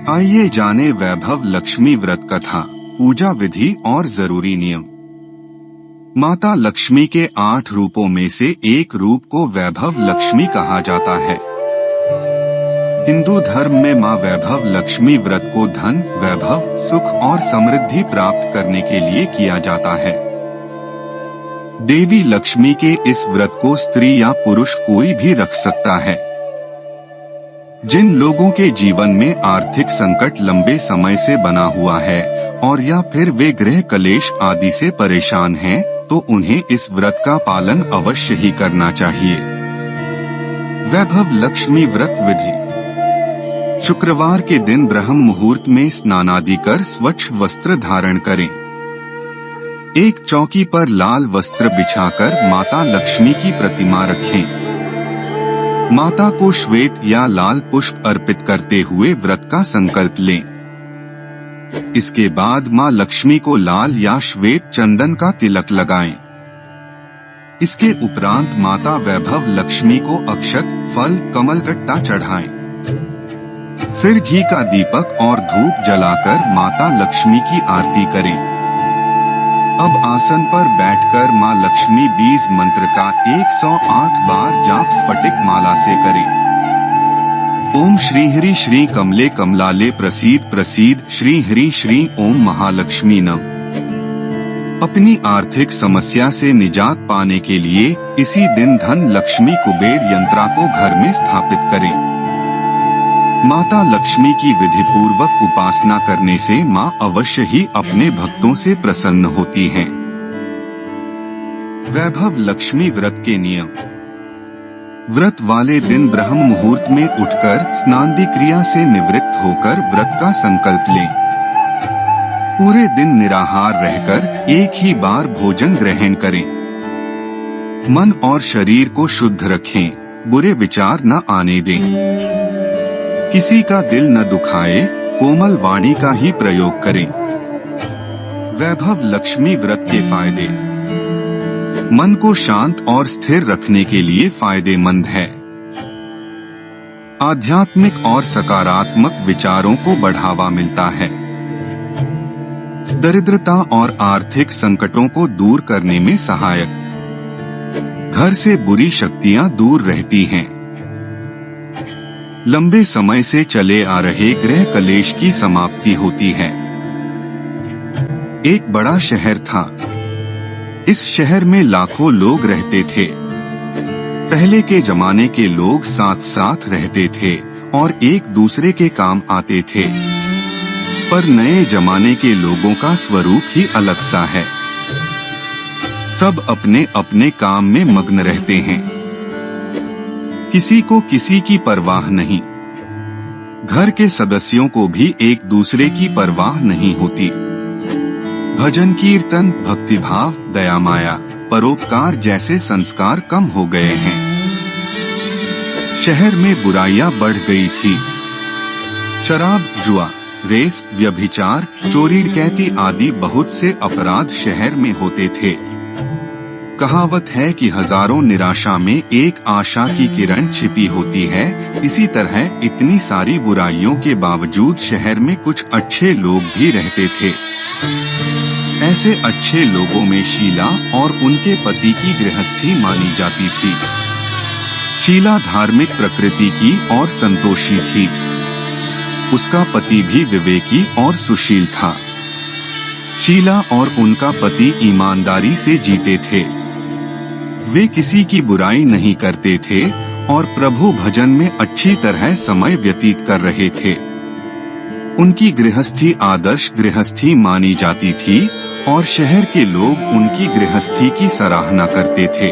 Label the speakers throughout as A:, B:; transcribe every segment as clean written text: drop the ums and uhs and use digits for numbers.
A: आइए जाने वैभव लक्ष्मी व्रत कथा, पूजा विधि और जरूरी नियम। माता लक्ष्मी के 8 रूपों में से एक रूप को वैभव लक्ष्मी कहा जाता है। हिंदू धर्म में मां वैभव लक्ष्मी व्रत को धन, वैभव, सुख और समृद्धि प्राप्त करने के लिए किया जाता है। देवी लक्ष्मी के इस व्रत को स्त्री या पुरुष कोई भी रख सकता है। जिन लोगों के जीवन में आर्थिक संकट लंबे समय से बना हुआ है और या फिर वे गृह कलेश आदि से परेशान हैं, तो उन्हें इस व्रत का पालन अवश्य ही करना चाहिए। वैभव लक्ष्मी व्रत विधि। शुक्रवार के दिन ब्रह्म मुहूर्त में स्नानादि कर स्वच्छ वस्त्र धारण करें। एक चौकी पर लाल वस्त्र बिछाकर माता लक्ष्मी की प्रतिमा रखें। माता को श्वेत या लाल पुष्प अर्पित करते हुए व्रत का संकल्प लें। इसके बाद मां लक्ष्मी को लाल या श्वेत चंदन का तिलक लगाएं। इसके उपरांत माता वैभव लक्ष्मी को अक्षत, फल, कमलगट्टा चढ़ाएं। फिर घी का दीपक और धूप जलाकर माता लक्ष्मी की आरती करें। अब आसन पर बैठकर मां लक्ष्मी बीज मंत्र का 108 बार जाप स्फटिक माला से करें। ओम श्री हरि श्री कमले कमलाले प्रसीद प्रसीद श्री हरि श्री ओम महालक्ष्मी नम। अपनी आर्थिक समस्या से निजात पाने के लिए इसी दिन धन लक्ष्मी कुबेर यंत्रा को घर में स्थापित करें। माता लक्ष्मी की विधिपूर्वक उपासना करने से मां अवश्य ही अपने भक्तों से प्रसन्न होती हैं। वैभव लक्ष्मी व्रत के नियम। व्रत वाले दिन ब्रह्म मुहूर्त में उठकर स्नानादि क्रिया से निवृत्त होकर व्रत का संकल्प लें। पूरे दिन निराहार रहकर एक ही बार भोजन ग्रहण करें। मन और शरीर को शुद्ध रखें, बुरे विचार न आने दें। किसी का दिल न दुखाए, कोमल वाणी का ही प्रयोग करें। वैभव लक्ष्मी व्रत के फायदे। मन को शांत और स्थिर रखने के लिए फायदेमंद है। आध्यात्मिक और सकारात्मक विचारों को बढ़ावा मिलता है। दरिद्रता और आर्थिक संकटों को दूर करने में सहायक। घर से बुरी शक्तियां दूर रहती हैं। लंबे समय से चले आ रहे गृह कलेश की समाप्ति होती है। एक बड़ा शहर था। इस शहर में लाखों लोग रहते थे। पहले के जमाने के लोग साथ साथ रहते थे और एक दूसरे के काम आते थे। पर नए जमाने के लोगों का स्वरूप ही अलग सा है। सब अपने अपने काम में मग्न रहते हैं। किसी को किसी की परवाह नहीं। घर के सदस्यों को भी एक दूसरे की परवाह नहीं होती। भजन कीर्तन, भक्तिभाव, दया माया, परोपकार जैसे संस्कार कम हो गए हैं। शहर में बुराइयां बढ़ गई थी। शराब, जुआ, रेस, व्यभिचार, चोरी डकैती आदि बहुत से अपराध शहर में होते थे। कहावत है कि हजारों निराशा में एक आशा की किरण छिपी होती है। इसी तरह इतनी सारी बुराइयों के बावजूद शहर में कुछ अच्छे लोग भी रहते थे। ऐसे अच्छे लोगों में शीला और उनके पति की गृहस्थी मानी जाती थी। शीला धार्मिक प्रकृति की और संतोषी थी। उसका पति भी विवेकी और सुशील था। शीला और उनका पति ईमानदारी से जीते थे। वे किसी की बुराई नहीं करते थे और प्रभु भजन में अच्छी तरह समय व्यतीत कर रहे थे। उनकी गृहस्थी आदर्श गृहस्थी मानी जाती थी और शहर के लोग उनकी गृहस्थी की सराहना करते थे।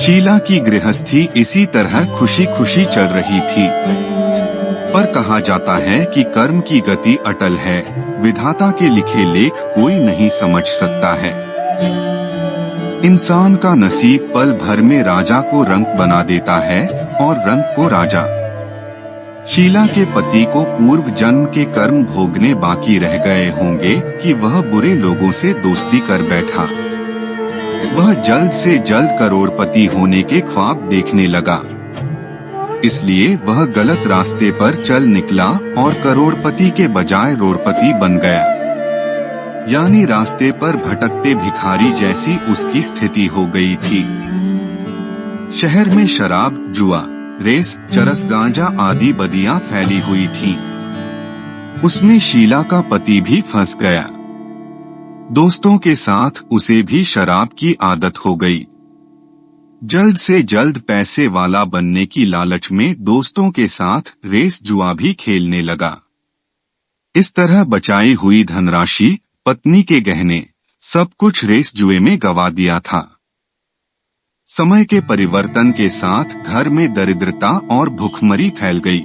A: शीला की गृहस्थी इसी तरह खुशी खुशी चल रही थी। पर कहा जाता है कि कर्म की गति अटल है, विधाता के लिखे लेख कोई नहीं समझ सकता है। इंसान का नसीब पल भर में राजा को रंक बना देता है और रंक को राजा। शीला के पति को पूर्व जन्म के कर्म भोगने बाकी रह गए होंगे कि वह बुरे लोगों से दोस्ती कर बैठा। वह जल्द से जल्द करोड़पति होने के ख्वाब देखने लगा। इसलिए वह गलत रास्ते पर चल निकला और करोड़पति के बजाय रोड़पति बन गया। यानी रास्ते पर भटकते भिखारी जैसी उसकी स्थिति हो गई थी। शहर में शराब, जुआ, रेस, चरस, गांजा आदि बदियां फैली हुई थीं। उसमें शीला का पति भी फंस गया। दोस्तों के साथ उसे भी शराब की आदत हो गई। जल्द से जल्द पैसे वाला बनने की लालच में दोस्तों के साथ रेस, जुआ भी खेलने लगा। इस तरह बचाई हुई धनराशि, पत्नी के गहने, सब कुछ रेस जुए में गवा दिया था। समय के परिवर्तन के साथ घर में दरिद्रता और भुखमरी फैल गई।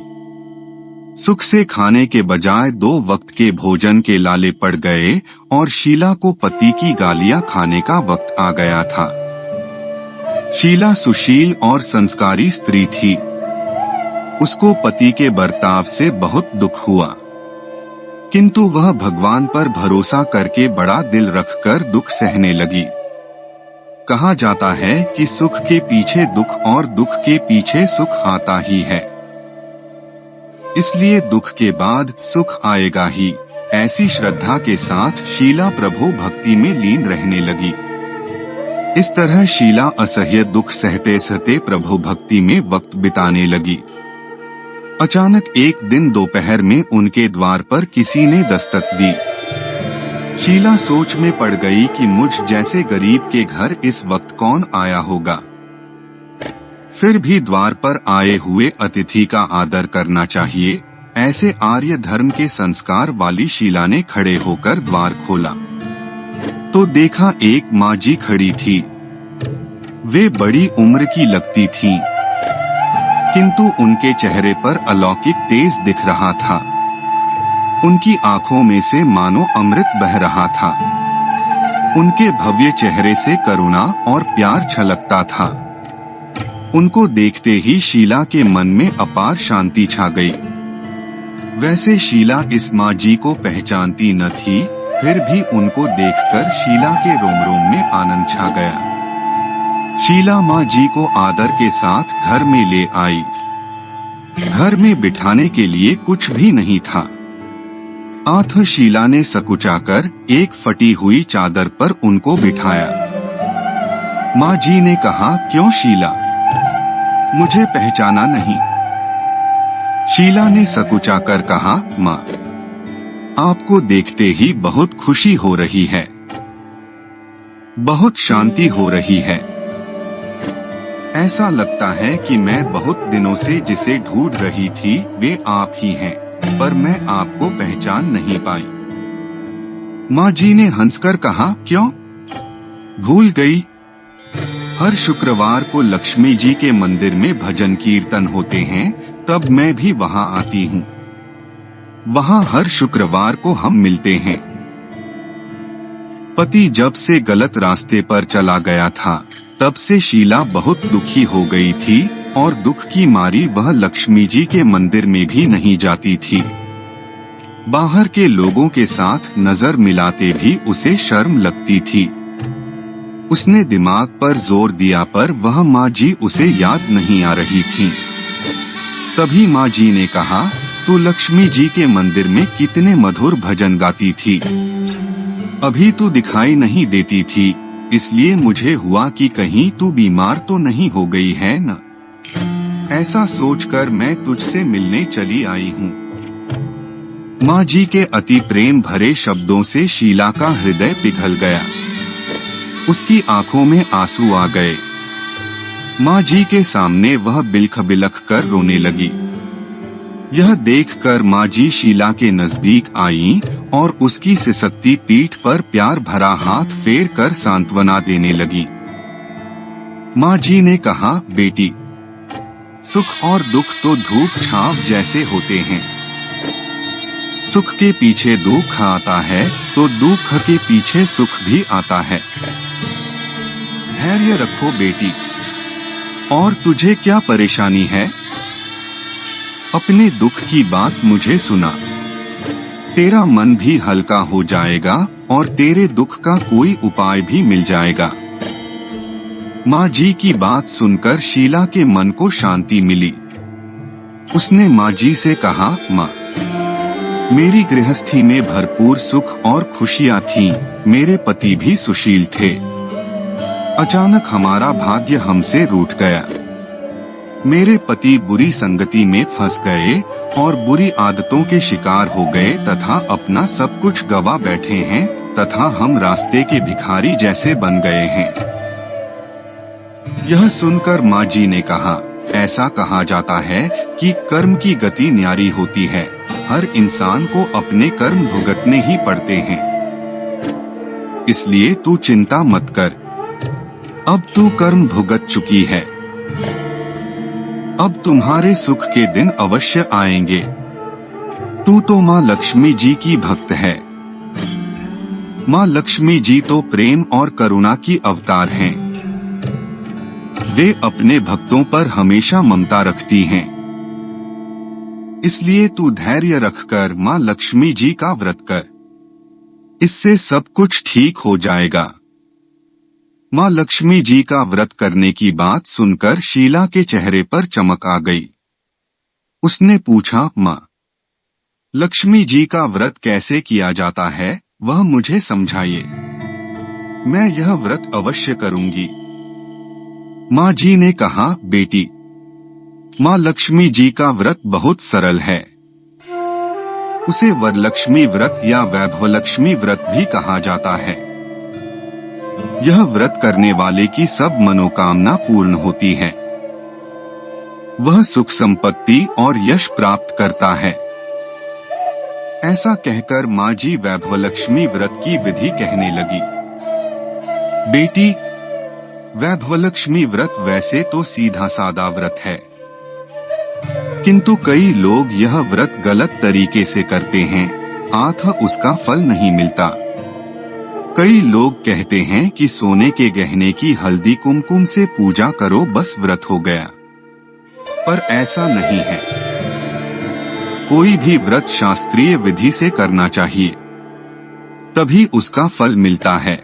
A: सुख से खाने के बजाय 2 वक्त के भोजन के लाले पड़ गए और शीला को पति की गालियां खाने का वक्त आ गया था। शीला सुशील और संस्कारी स्त्री थी। उसको पति के बर्ताव से बहुत दुख हुआ, किंतु वह भगवान पर भरोसा करके बड़ा दिल रखकर दुख सहने लगी। कहा जाता है कि सुख के पीछे दुख और दुख के पीछे सुख आता ही है, इसलिए दुख के बाद सुख आएगा ही। ऐसी श्रद्धा के साथ शीला प्रभु भक्ति में लीन रहने लगी। इस तरह शीला असह्य दुख सहते सहते प्रभु भक्ति में वक्त बिताने लगी। अचानक एक दिन दोपहर में उनके द्वार पर किसी ने दस्तक दी। शीला सोच में पड़ गई कि मुझ जैसे गरीब के घर इस वक्त कौन आया होगा। फिर भी द्वार पर आए हुए अतिथि का आदर करना चाहिए, ऐसे आर्य धर्म के संस्कार वाली शीला ने खड़े होकर द्वार खोला तो देखा एक माँ जी खड़ी थी। वे बड़ी उम्र की लगती थीं, किंतु उनके चेहरे पर अलौकिक तेज दिख रहा था। उनकी आंखों में से मानो अमृत बह रहा था। उनके भव्य चेहरे से करुणा और प्यार छलकता था। उनको देखते ही शीला के मन में अपार शांति छा गई। वैसे शीला इस माँ जी को पहचानती न थी, फिर भी उनको देखकर शीला के रोम रोम में आनंद छा गया। शीला माँ जी को आदर के साथ घर में ले आई। घर में बिठाने के लिए कुछ भी नहीं था। आठ शीला ने सकुचाकर एक फटी हुई चादर पर उनको बिठाया। माँ जी ने कहा, क्यों शीला, मुझे पहचाना नहीं? शीला ने सकुचाकर कहा, माँ, आपको देखते ही बहुत खुशी हो रही है, बहुत शांति हो रही है। ऐसा लगता है कि मैं बहुत दिनों से जिसे ढूंढ रही थी वे आप ही हैं, पर मैं आपको पहचान नहीं पाई। माँ जी ने हंसकर कहा, क्यों, भूल गई? हर शुक्रवार को लक्ष्मी जी के मंदिर में भजन कीर्तन होते हैं, तब मैं भी वहाँ आती हूँ। वहाँ हर शुक्रवार को हम मिलते हैं। पति जब से गलत रास्ते पर चला गया था, तब से शीला बहुत दुखी हो गई थी और दुख की मारी वह लक्ष्मी जी के मंदिर में भी नहीं जाती थी। बाहर के लोगों के साथ नजर मिलाते भी उसे शर्म लगती थी। उसने दिमाग पर जोर दिया पर वह माँ जी उसे याद नहीं आ रही थी। तभी माँ जी ने कहा, तू लक्ष्मी जी के मंदिर में कितने मधुर भजन गाती थी, अभी तू दिखाई नहीं देती थी, इसलिए मुझे हुआ कि कहीं तू बीमार तो नहीं हो गई है न? ऐसा सोचकर मैं तुझसे मिलने चली आई हूँ। माँ जी के अति प्रेम भरे शब्दों से शीला का हृदय पिघल गया। उसकी आंखों में आंसू आ गए। माँ जी के सामने वह बिलख बिलख कर रोने लगी। यह देखकर माँ जी शीला के नजदीक आईं और उसकी सिसकती पीठ पर प्यार भरा हाथ फेर कर सांत्वना देने लगी। माँ जी ने कहा, बेटी, सुख और दुख तो धूप छांव जैसे होते हैं। सुख के पीछे दुख आता है तो दुख के पीछे सुख भी आता है। धैर्य रखो बेटी। और तुझे क्या परेशानी है? अपने दुख की बात मुझे सुना, तेरा मन भी हल्का हो जाएगा और तेरे दुख का कोई उपाय भी मिल जाएगा। माँ जी की बात सुनकर शीला के मन को शांति मिली। उसने माँ जी से कहा, माँ, मेरी गृहस्थी में भरपूर सुख और खुशियाँ थीं, मेरे पति भी सुशील थे। अचानक हमारा भाग्य हमसे रूठ गया। मेरे पति बुरी संगति में फंस गए और बुरी आदतों के शिकार हो गए तथा अपना सब कुछ गवा बैठे हैं तथा हम रास्ते के भिखारी जैसे बन गए हैं। यह सुनकर माँ जी ने कहा, ऐसा कहा जाता है कि कर्म की गति न्यारी होती है। हर इंसान को अपने कर्म भुगतने ही पड़ते हैं। इसलिए तू चिंता मत कर। अब तू कर्म भुगत चुकी है। अब तुम्हारे सुख के दिन अवश्य आएंगे। तू तो माँ लक्ष्मी जी की भक्त है। माँ लक्ष्मी जी तो प्रेम और करुणा की अवतार हैं। वे अपने भक्तों पर हमेशा ममता रखती हैं। इसलिए तू धैर्य रखकर माँ लक्ष्मी जी का व्रत कर। इससे सब कुछ ठीक हो जाएगा। माँ लक्ष्मी जी का व्रत करने की बात सुनकर शीला के चेहरे पर चमक आ गई। उसने पूछा, माँ, लक्ष्मी जी का व्रत कैसे किया जाता है, वह मुझे समझाइए। मैं यह व्रत अवश्य करूंगी। माँ जी ने कहा, बेटी, माँ लक्ष्मी जी का व्रत बहुत सरल है। उसे वरलक्ष्मी व्रत या वैभवलक्ष्मी व्रत भी कहा जाता है। यह व्रत करने वाले की सब मनोकामना पूर्ण होती है। वह सुख संपत्ति और यश प्राप्त करता है। ऐसा कहकर माँ जी वैभवलक्ष्मी व्रत की विधि कहने लगी। बेटी, वैभवलक्ष्मी व्रत वैसे तो सीधा सादा व्रत है, किंतु कई लोग यह व्रत गलत तरीके से करते हैं, अतः उसका फल नहीं मिलता। कई लोग कहते हैं कि सोने के गहने की हल्दी कुमकुम से पूजा करो, बस व्रत हो गया। पर ऐसा नहीं है। कोई भी व्रत शास्त्रीय विधि से करना चाहिए, तभी उसका फल मिलता है।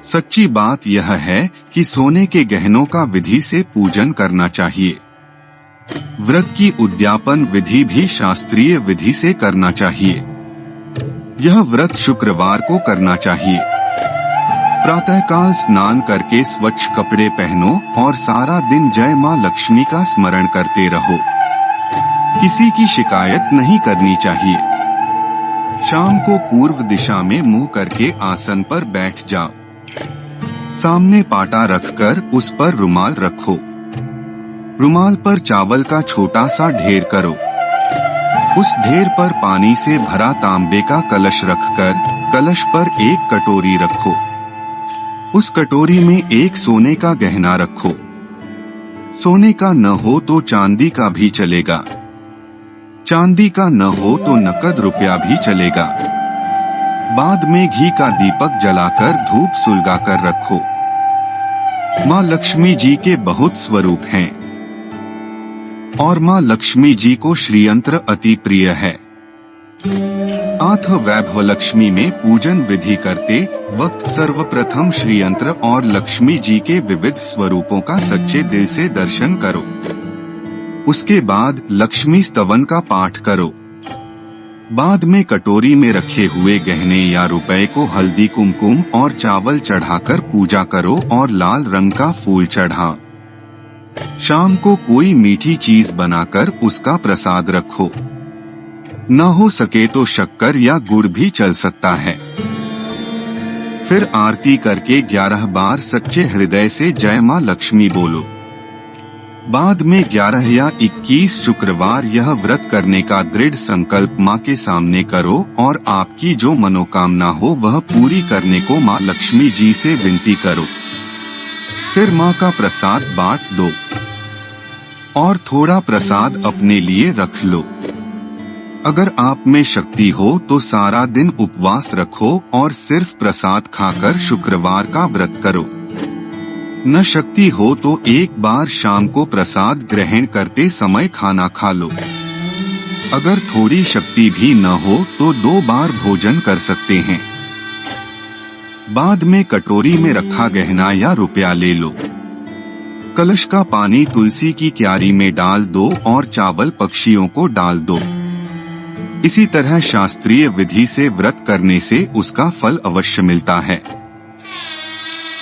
A: सच्ची बात यह है कि सोने के गहनों का विधि से पूजन करना चाहिए। व्रत की उद्यापन विधि भी शास्त्रीय विधि से करना चाहिए। यह व्रत शुक्रवार को करना चाहिए। प्रातःकाल स्नान करके स्वच्छ कपड़े पहनो और सारा दिन जय मां लक्ष्मी का स्मरण करते रहो। किसी की शिकायत नहीं करनी चाहिए। शाम को पूर्व दिशा में मुंह करके आसन पर बैठ जाओ। सामने पाटा रखकर उस पर रुमाल रखो। रुमाल पर चावल का छोटा सा ढेर करो। उस ढेर पर पानी से भरा तांबे का कलश रखकर कलश पर एक कटोरी रखो। उस कटोरी में एक सोने का गहना रखो। सोने का न हो तो चांदी का भी चलेगा। चांदी का न हो तो नकद रुपया भी चलेगा। बाद में घी का दीपक जलाकर धूप सुलगाकर रखो। माँ लक्ष्मी जी के बहुत स्वरूप हैं और माँ लक्ष्मी जी को श्रीयंत्र अति प्रिय है। अतः वैभवलक्ष्मी में पूजन विधि करते वक्त सर्वप्रथम श्रीयंत्र और लक्ष्मी जी के विविध स्वरूपों का सच्चे दिल से दर्शन करो। उसके बाद लक्ष्मी स्तवन का पाठ करो। बाद में कटोरी में रखे हुए गहने या रुपए को हल्दी कुमकुम और चावल चढ़ाकर पूजा करो और लाल रंग का फूल चढ़ाओ। शाम को कोई मीठी चीज बनाकर उसका प्रसाद रखो। न हो सके तो शक्कर या गुड़ भी चल सकता है। फिर आरती करके 11 बार सच्चे हृदय से जय मां लक्ष्मी बोलो। बाद में 11 या 21 शुक्रवार यह व्रत करने का दृढ़ संकल्प मां के सामने करो और आपकी जो मनोकामना हो वह पूरी करने को मां लक्ष्मी जी से विनती करो। फिर मां का प्रसाद बांट दो और थोड़ा प्रसाद अपने लिए रख लो। अगर आप में शक्ति हो तो सारा दिन उपवास रखो और सिर्फ प्रसाद खाकर शुक्रवार का व्रत करो। न शक्ति हो तो एक बार शाम को प्रसाद ग्रहण करते समय खाना खा लो। अगर थोड़ी शक्ति भी न हो तो 2 बार भोजन कर सकते हैं। बाद में कटोरी में रखा गहना या रुपया ले लो। कलश का पानी तुलसी की क्यारी में डाल दो और चावल पक्षियों को डाल दो। इसी तरह शास्त्रीय विधि से व्रत करने से उसका फल अवश्य मिलता है।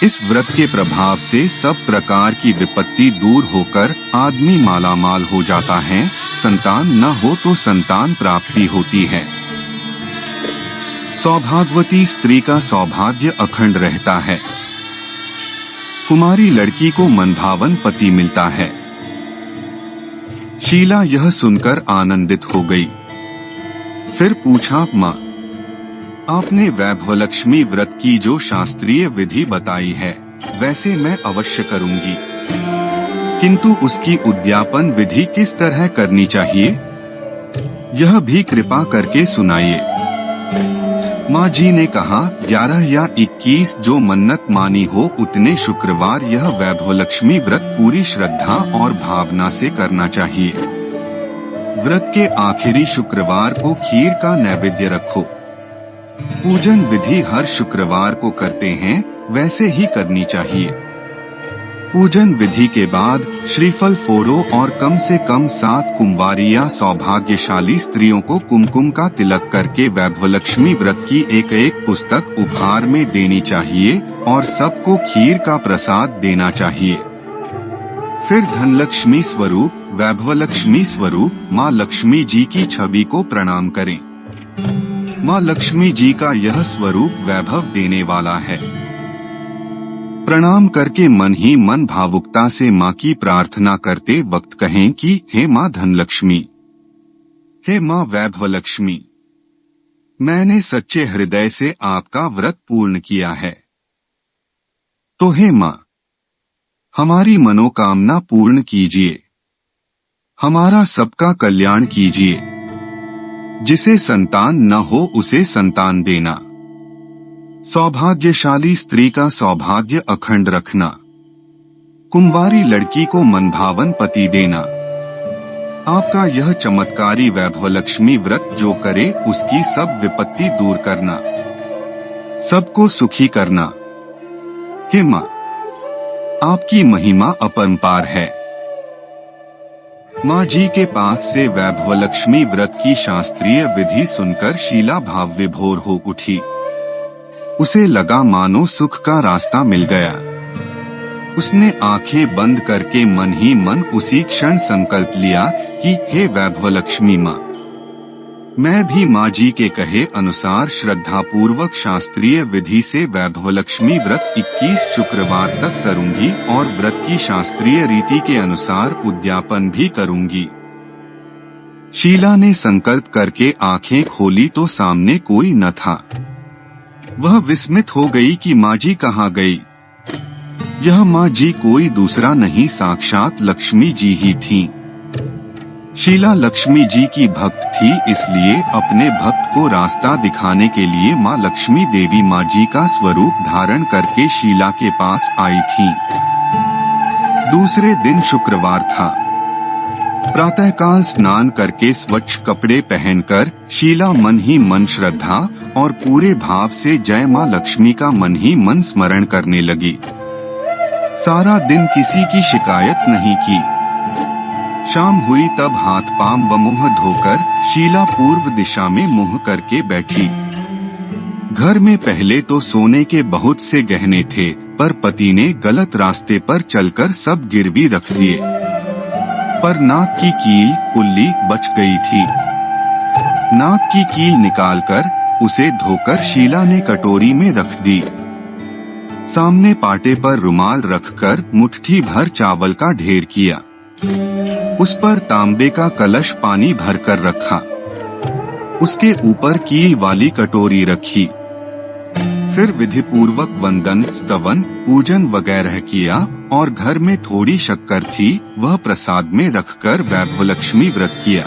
A: इस व्रत के प्रभाव से सब प्रकार की विपत्ति दूर होकर आदमी मालामाल हो जाता है। संतान न हो तो संतान प्राप्ति होती है। सौभाग्यवती स्त्री का सौभाग्य अखंड रहता है। कुमारी लड़की को मनभावन पति मिलता है। शीला यह सुनकर आनंदित हो गई। फिर पूछा, माँ, आपने वैभवलक्ष्मी व्रत की जो शास्त्रीय विधि बताई है वैसे मैं अवश्य करूंगी, किंतु उसकी उद्यापन विधि किस तरह करनी चाहिए, यह भी कृपा करके सुनाइए। माँ जी ने कहा, 11 या 21 जो मन्नत मानी हो उतने शुक्रवार यह वैभवलक्ष्मी व्रत पूरी श्रद्धा और भावना से करना चाहिए। व्रत के आखिरी शुक्रवार को खीर का नैवेद्य रखो। पूजन विधि हर शुक्रवार को करते हैं वैसे ही करनी चाहिए। पूजन विधि के बाद श्रीफल फोड़ो और कम से कम 7 कुंवारी या सौभाग्यशाली स्त्रियों को कुमकुम का तिलक करके वैभवलक्ष्मी व्रत की एक पुस्तक उपहार में देनी चाहिए और सबको खीर का प्रसाद देना चाहिए। फिर धनलक्ष्मी स्वरूप वैभवलक्ष्मी स्वरूप माँ लक्ष्मी जी की छवि को प्रणाम करें। माँ लक्ष्मी जी का यह स्वरूप वैभव देने वाला है। प्रणाम करके मन ही मन भावुकता से माँ की प्रार्थना करते वक्त कहें कि हे माँ धनलक्ष्मी, हे माँ वैभवलक्ष्मी, मैंने सच्चे हृदय से आपका व्रत पूर्ण किया है। तो हे माँ, हमारी मनोकामना पूर्ण कीजिए, हमारा सबका कल्याण कीजिए। जिसे संतान न हो उसे संतान देना। सौभाग्यशाली स्त्री का सौभाग्य अखंड रखना। कुंवारी लड़की को मनभावन पति देना। आपका यह चमत्कारी वैभवलक्ष्मी व्रत जो करे उसकी सब विपत्ति दूर करना, सबको सुखी करना। हे माँ, आपकी महिमा अपरंपार है। माँ जी के पास से वैभवलक्ष्मी व्रत की शास्त्रीय विधि सुनकर शीला भाव विभोर हो उठी। उसे लगा मानो सुख का रास्ता मिल गया। उसने आंखें बंद करके मन ही मन उसी क्षण संकल्प लिया कि हे वैभवलक्ष्मी माँ, मैं भी माँ जी के कहे अनुसार श्रद्धापूर्वक शास्त्रीय विधि से वैभवलक्ष्मी व्रत 21 शुक्रवार तक करूंगी और व्रत की शास्त्रीय रीति के अनुसार उद्यापन भी करूंगी। शीला ने संकल्प करके आंखें खोली तो सामने कोई न था। वह विस्मित हो गई कि माँ जी कहाँ गई। यह माँ जी कोई दूसरा नहीं, साक्षात लक्ष्मी जी ही थीं। शीला लक्ष्मी जी की भक्त थी, इसलिए अपने भक्त को रास्ता दिखाने के लिए माँ लक्ष्मी देवी माँ जी का स्वरूप धारण करके शीला के पास आई थी। दूसरे दिन शुक्रवार था। प्रातःकाल स्नान करके स्वच्छ कपड़े पहनकर शीला मन ही मन श्रद्धा और पूरे भाव से जय माँ लक्ष्मी का मन ही मन स्मरण करने लगी। सारा दिन किसी की शिकायत नहीं की। शाम हुई तब हाथ पांव व मुंह धोकर शीला पूर्व दिशा में मुंह करके बैठी। घर में पहले तो सोने के बहुत से गहने थे, पर पति ने गलत रास्ते पर चलकर सब गिरवी रख दिए। पर नाक की कील कुल्ली बच गई थी। नाक की कील निकालकर उसे धोकर शीला ने कटोरी में रख दी। सामने पाटे पर रुमाल रखकर मुट्ठी भर चावल का ढेर किया। उस पर तांबे का कलश पानी भरकर रखा। उसके ऊपर कील वाली कटोरी रखी। फिर विधिपूर्वक वंदन, स्तवन, पूजन वगैरह किया और घर में थोड़ी शक्कर थी, वह प्रसाद में रखकर वैभवलक्ष्मी व्रत किया।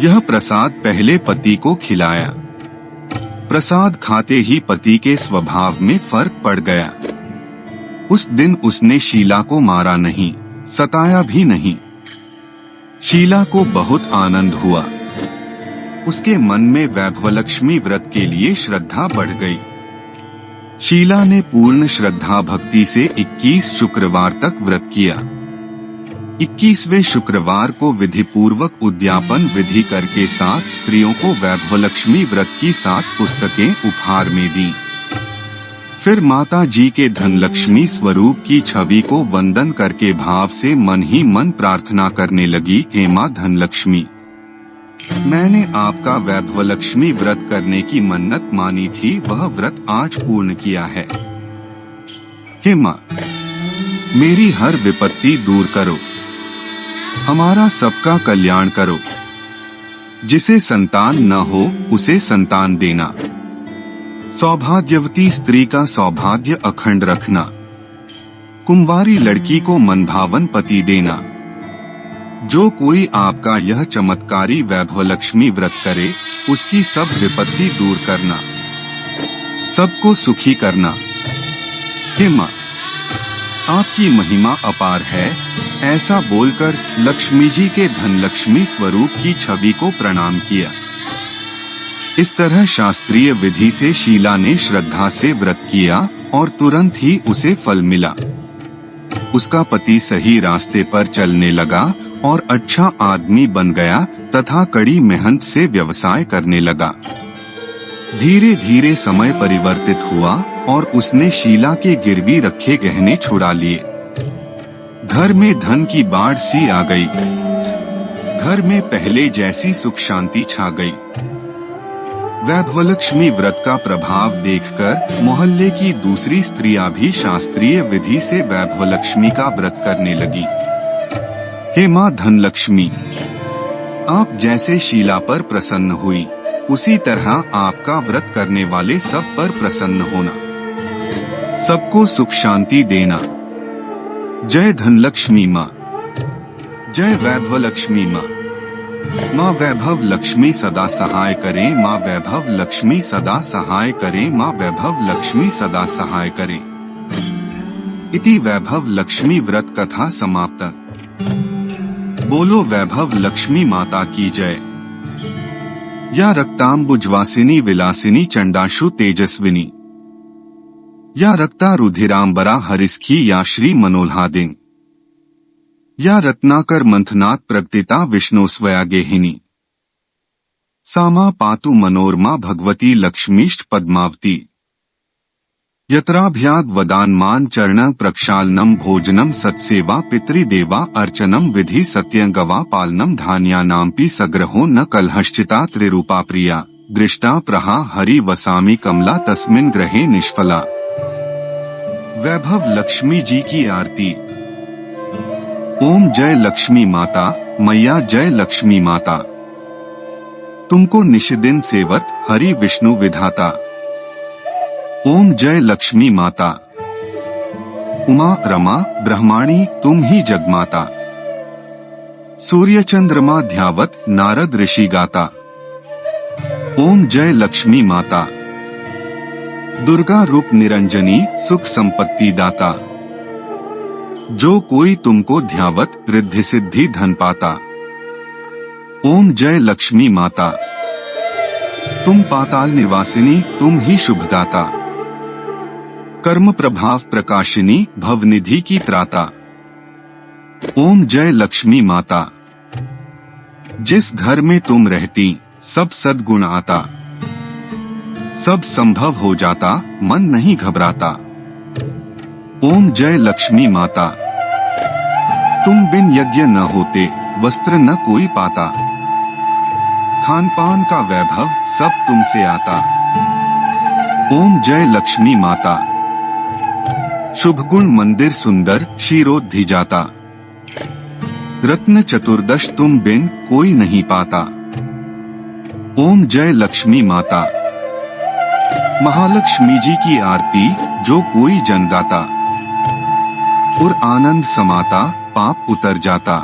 A: यह प्रसाद पहले पति को खिलाया। प्रसाद खाते ही पति के स्वभाव में फर्क पड़ गया। उस दिन उसने शीला को मारा नहीं, सताया भी नहीं। शीला को बहुत आनंद हुआ। उसके मन में वैभवलक्ष्मी व्रत के लिए श्रद्धा बढ़ गई। शीला ने पूर्ण श्रद्धा भक्ति से 21 शुक्रवार तक व्रत किया। 21वें शुक्रवार को विधिपूर्वक उद्यापन विधि करके 7 स्त्रियों को वैभवलक्ष्मी व्रत की 7 पुस्तकें उपहार में दी। फिर माता जी के धनलक्ष्मी स्वरूप की छवि को वंदन करके भाव से मन ही मन प्रार्थना करने लगी, हे मां धनलक्ष्मी, मैंने आपका वैभवलक्ष्मी व्रत करने की मन्नत मानी थी, वह व्रत आज पूर्ण किया है। हे मां, मेरी हर विपत्ति दूर करो, हमारा सबका कल्याण करो। जिसे संतान न हो उसे संतान देना, सौभाग्यवती स्त्री का सौभाग्य अखंड रखना, कुंवारी लड़की को मनभावन पति देना। जो कोई आपका यह चमत्कारी वैभवलक्ष्मी व्रत करे, उसकी सब विपत्ति दूर करना, सबको सुखी करना। हे मां, आपकी महिमा अपार है। ऐसा बोलकर लक्ष्मी जी के धनलक्ष्मी स्वरूप की छवि को प्रणाम किया। इस तरह शास्त्रीय विधि से शीला ने श्रद्धा से व्रत किया और तुरंत ही उसे फल मिला। उसका पति सही रास्ते पर चलने लगा और अच्छा आदमी बन गया तथा कड़ी मेहनत से व्यवसाय करने लगा। धीरे धीरे समय परिवर्तित हुआ और उसने शीला के गिरवी रखे गहने छुड़ा लिए। घर में धन की बाढ़ सी आ गई। घर में पहले जैसी सुख शांति छा गई। वैभवलक्ष्मी व्रत का प्रभाव देखकर मोहल्ले की दूसरी स्त्रियां भी शास्त्रीय विधि से वैभवलक्ष्मी का व्रत करने लगी। हे मां धनलक्ष्मी, आप जैसे शीला पर प्रसन्न हुई, उसी तरह आपका व्रत करने वाले सब पर प्रसन्न होना, सबको सुख शांति देना। जय धनलक्ष्मी मां, जय वैभवलक्ष्मी मां। मां वैभव लक्ष्मी सदा सहाय करें, मां वैभव लक्ष्मी सदा सहाय करें, मां वैभव लक्ष्मी सदा सहाय करें। इति वैभव लक्ष्मी व्रत कथा समाप्त। बोलो वैभव लक्ष्मी माता की जय। या रक्तांबुजवासिनी विलासिनी चंडाशु तेजस्विनी, या रक्ता रुधिरांबरा हरिस्खी, या श्री मनोल्हादिं, या रत्नाकर मंथनात् प्रगटिता विष्णु स्वया गेहिनी, सामा पातु मनोरमा भगवती लक्ष्मीष्ट पद्मावती। यत्राभ्याग वदान्मान चरण प्रक्षालनम भोजनम सत्सेवा पितृदेवा अर्चनम विधि सत्यंगवा पालनम धान्यानाम्पि सग्रहो न कलहश्चिता त्रिरूपा प्रिया दृष्टा प्रहा हरि वसामि कमला तस्मिन् ग्रहे निष्फला। वैभव लक्ष्मी जी की आरती। ओम जय लक्ष्मी माता, मैया जय लक्ष्मी माता। तुमको निशिदिन सेवत हरि विष्णु विधाता। ओम जय लक्ष्मी माता। उमा रमा ब्रह्माणी तुम ही जगमाता। सूर्य चंद्रमा ध्यावत नारद ऋषि गाता। ओम जय लक्ष्मी माता। दुर्गा रूप निरंजनी सुख संपत्ति दाता। जो कोई तुमको ध्यावत रिद्धि सिद्धि धन पाता। ओम जय लक्ष्मी माता। तुम पाताल निवासिनी तुम ही शुभदाता। कर्म प्रभाव प्रकाशिनी भवनिधि की त्राता। ओम जय लक्ष्मी माता। जिस घर में तुम रहती सब सद्गुण आता। सब संभव हो जाता मन नहीं घबराता। ओम जय लक्ष्मी माता। तुम बिन यज्ञ न होते वस्त्र न कोई पाता। खान पान का वैभव सब तुमसे आता। ओम जय लक्ष्मी माता। शुभ गुण मंदिर सुंदर शिरोधि जाता। रत्न चतुर्दश तुम बिन कोई नहीं पाता। ओम जय लक्ष्मी माता। महालक्ष्मी जी की आरती जो कोई जन गाता। और आनंद समाता पाप उतर जाता।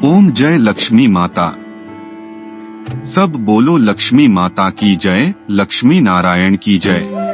A: ओम जय लक्ष्मी माता। सब बोलो लक्ष्मी माता की जय, लक्ष्मी नारायण की जय।